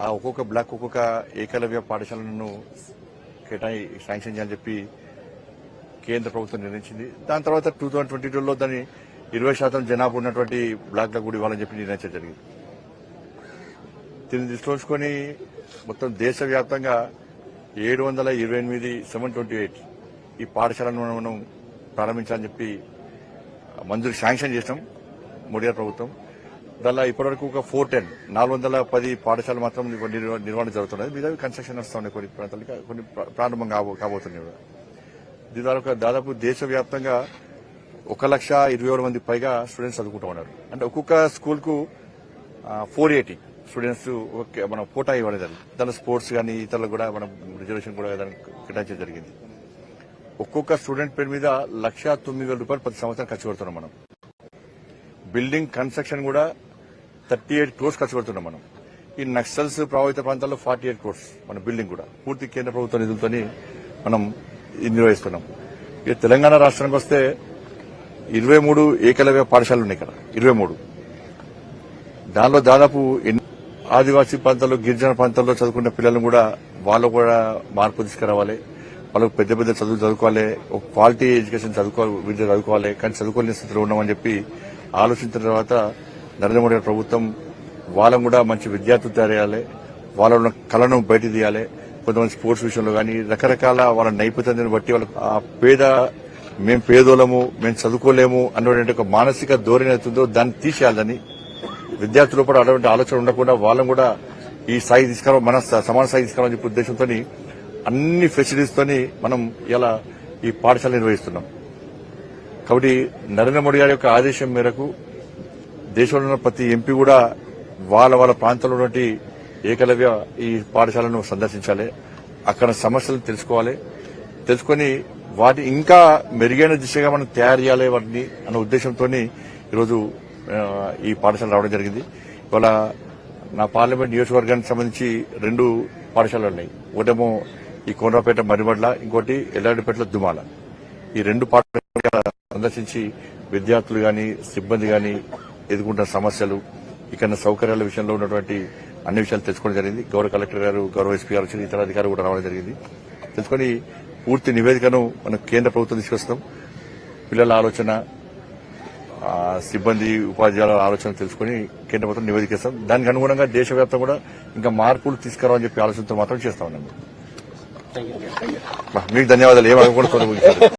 ఆ ఒక్కొక్క బ్లాక్ ఒక్కొక్క ఏకలవ్య పాఠశాలను శాంక్షన్ చేయాలని చెప్పి కేంద్ర ప్రభుత్వం నిర్ణయించింది. దాని తర్వాత 2022లో దాన్ని 20% జనాభా ఉన్నటువంటి బ్లాక్లకు కూడా ఇవ్వాలని చెప్పి నిర్ణయించడం జరిగింది. దీన్ని దృష్టిలో ఉంచుకొని మొత్తం దేశవ్యాప్తంగా 728 ఈ పాఠశాలను మనం ప్రారంభించాలని చెప్పి మంజూరు శాంక్షన్ చేసినాం మోడీ గారి ప్రభుత్వం. దానిలో ఇప్పటివరకు ఒక 410 పాఠశాలలు మాత్రం నిర్వహణ జరుగుతున్నది. మీద కన్స్ట్రక్షన్ నడుస్తున్నాయి, కొన్ని ప్రాంతాలకి కొన్ని ప్రారంభం కాబోతున్నాయి. దీని ద్వారా దాదాపు దేశవ్యాప్తంగా 1,20,000 మంది పైగా స్టూడెంట్స్ చదువుకుంటూ ఉన్నారు. అంటే ఒక్కొక్క స్కూల్ కు 480 స్టూడెంట్స్ మనం కోటా ఇవ్వడం జరిగింది. దానిలో స్పోర్ట్స్ కానీ ఇతరులకు కూడా మనం రిజర్వేషన్ కూడా కేటాయించడం జరిగింది. ఒక్కొక్క స్టూడెంట్ పేరు మీద 1,09,000 ప్రతి సంవత్సరం ఖర్చు పెడుతున్నాం మనం. బిల్డింగ్ కన్స్ట్రక్షన్ కూడా 38 crores ఖర్చు పెడుతున్నాం మనం. ఈ నక్సల్స్ ప్రభావిత ప్రాంతాల్లో 48 crores మన బిల్డింగ్ కూడా పూర్తి కేంద్ర ప్రభుత్వ నిధులతో మనం నిర్వహిస్తున్నాం. ఇక తెలంగాణ రాష్ట్రానికి వస్తే 23 ఏకలవ్య పాఠశాలలు ఉన్నాయి ఇక్కడ. 23 దానిలో దాదాపు ఆదివాసీ ప్రాంతాల్లో గిరిజన ప్రాంతాల్లో చదువుకున్న పిల్లలను కూడా వాళ్ళు కూడా మార్పు తీసుకురావాలి. వాళ్ళకు పెద్ద పెద్ద చదువులు చదువుకోవాలి, ఒక క్వాలిటీ ఎడ్యుకేషన్ విద్య చదువుకోవాలి. కానీ చదువుకోలేని స్థితిలో ఉన్నామని చెప్పి ఆలోచించిన తర్వాత నరేంద్ర మోడీ ప్రభుత్వం వాళ్ళని కూడా మంచి విద్యార్థులు తయారు చేయాలి, వాళ్ళ కళను బయట తీయాలి. కొంతమంది స్పోర్ట్స్ విషయంలో కానీ రకరకాల వాళ్ళ నైపుణ్యాన్ని బట్టి వాళ్ళకి మేము పేదోళము, మేము చదువుకోలేము అన్నటువంటి ఒక మానసిక ధోరణి అవుతుందో దాన్ని తీసేయాలని, విద్యార్థుల కూడా అటువంటి ఆలోచన ఉండకుండా వాళ్ళని కూడా ఈ స్థాయి తీసుకురావాలి, మన సమాన స్థాయి తీసుకురావాలని చెప్పే ఉద్దేశంతో అన్ని ఫెసిలిటీస్ తోని మనం ఇలా ఈ పాఠశాల నిర్వహిస్తున్నాం. కాబట్టి నరేంద్ర మోడీ గారి యొక్క ఆదేశం మేరకు దేశంలో ఉన్న ప్రతి ఎంపీ కూడా వాళ్ళ ప్రాంతంలో ఉన్నటువంటి ఏకలవ్య ఈ పాఠశాలను సందర్శించాలి, అక్కడ సమస్యలను తెలుసుకొని వాటి ఇంకా మెరుగైన దిశగా మనం తయారు చేయాలి వాటిని అన్న ఉద్దేశంతో ఈరోజు ఈ పాఠశాల రావడం జరిగింది. ఇవాళ నా పార్లమెంట్ నియోజకవర్గానికి సంబంధించి 2 పాఠశాలలు ఉన్నాయి. ఒకటేమో ఈ కోనరాపేట మరిమడ్ల, ఇంకోటి ఎల్లారెడ్డిపేటలో దుమాల. ఈ 2 పాఠశాలలు సందర్శించి విద్యార్థులు గాని సిబ్బంది గాని ఎదుర్కొంటున్న సమస్యలు, ఇక్కడ సౌకర్యాల విషయంలో ఉన్నటువంటి అన్ని విషయాలు తెలుసుకోవడం జరిగింది. గౌరవ కలెక్టర్ గారు, గౌరవ ఎస్పీ గారు వచ్చిన ఇతర అధికారులు కూడా రావడం జరిగింది. తెలుసుకొని పూర్తి నివేదికను మనం కేంద్ర ప్రభుత్వం తీసుకొస్తాం. పిల్లల ఆలోచన, సిబ్బంది ఉపాధ్యాయుల ఆలోచన తెలుసుకుని కేంద్ర ప్రభుత్వం నివేదికేస్తాం. దానికి అనుగుణంగా దేశవ్యాప్తంగా కూడా ఇంకా మార్పులు తీసుకురావాలని చెప్పి ఆలోచనతో మాత్రం చేస్తా ఉన్నాం. మీకు ధన్యవాదాలు. ఏమనుకుంటున్నారు?